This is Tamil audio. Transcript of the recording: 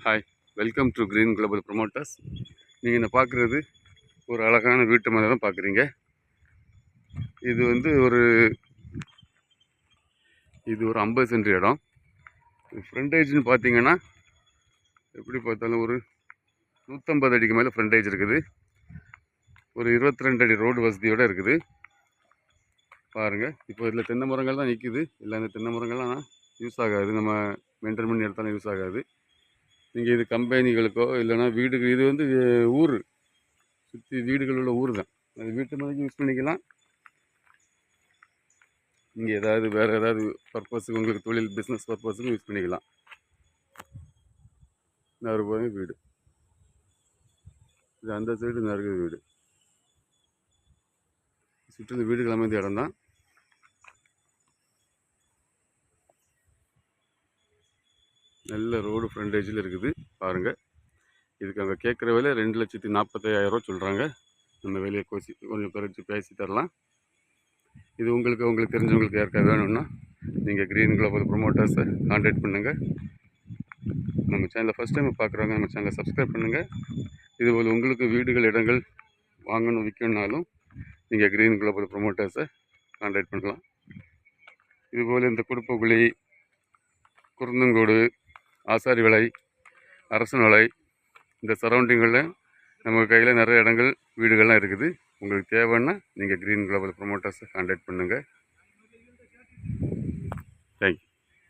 Hi, welcome to green global promoters. நீங்கள் இந்த பார்க்குறது ஒரு அழகான வீட்டு மனை தான் பார்க்குறீங்க. இது வந்து ஒரு 50 சென்ட் இடம். ஃப்ரண்டேஜ்னு பார்த்தீங்கன்னா எப்படி பார்த்தாலும் ஒரு 150 அடிக்கு மேலே ஃப்ரண்டேஜ் இருக்குது. ஒரு 22 அடி ரோடு வசதியோடு இருக்குது. பாருங்கள், இப்போ இதில் தென்னை மரங்கள் தான் நிற்குது. இல்லை, அந்த தென்னை மரங்கள்லாம் யூஸ் ஆகாது, நம்ம மெயின்டைன் பண்ணி எடுத்தாலும் யூஸ் ஆகாது. நீங்கள் இது கம்பெனிகளுக்கோ இல்லைனா வீடுக்கு, இது வந்து ஊர் சுற்றி வீடுகள் உள்ள ஊர் தான். அது வீட்டு மனைக்கு யூஸ் பண்ணிக்கலாம். நீங்கள் ஏதாவது வேறு ஏதாவது பர்பஸுக்கு, உங்களுக்கு தொழில் பிஸ்னஸ் பர்பஸுக்கு யூஸ் பண்ணிக்கலாம். நான் போய் வீடு இது அந்த சைடு நிறைய வீடு சுற்றி வீடுகள் அமைந்த இடம் தான். நல்ல ரோடு ஃப்ரண்டேஜில் இருக்குது. பாருங்கள், இதுக்கு அங்கே கேட்குற விலை 2,45,000 சொல்கிறாங்க. நம்ம விலையை கொஞ்சம் குறைச்சி பேசி தரலாம். இது உங்களுக்கு தெரிஞ்சவங்களுக்கு யாருக்கா வேணும்னா நீங்கள் க்ரீன் குளோபல் ப்ரொமோட்டர்ஸை கான்டாக்ட் பண்ணுங்கள். நம்ம சேனலை ஃபஸ்ட் டைம் பார்க்குறவங்க நம்ம சேனலை சப்ஸ்கிரைப் பண்ணுங்கள். இதுபோல் உங்களுக்கு வீடுகள், இடங்கள் வாங்கணும், விற்கணுன்னாலும் நீங்கள் க்ரீன் குளோபல் ப்ரொமோட்டர்ஸை கான்டாக்ட் பண்ணலாம். இதுபோல் இந்த குடுப்பக்குழி, குருந்தங்கோடு, ஆசாரி வலை, அரசன் வலை, இந்த சரௌண்டிங்களில் நம்ம கையில் நிறைய இடங்கள், வீடுகள்லாம் இருக்குது. உங்களுக்கு தேவைன்னா நீங்கள் க்ரீன் குளோபல் ப்ரொமோட்டர்ஸை கான்டாக்ட் பண்ணுங்கள். தேங்க்யூ.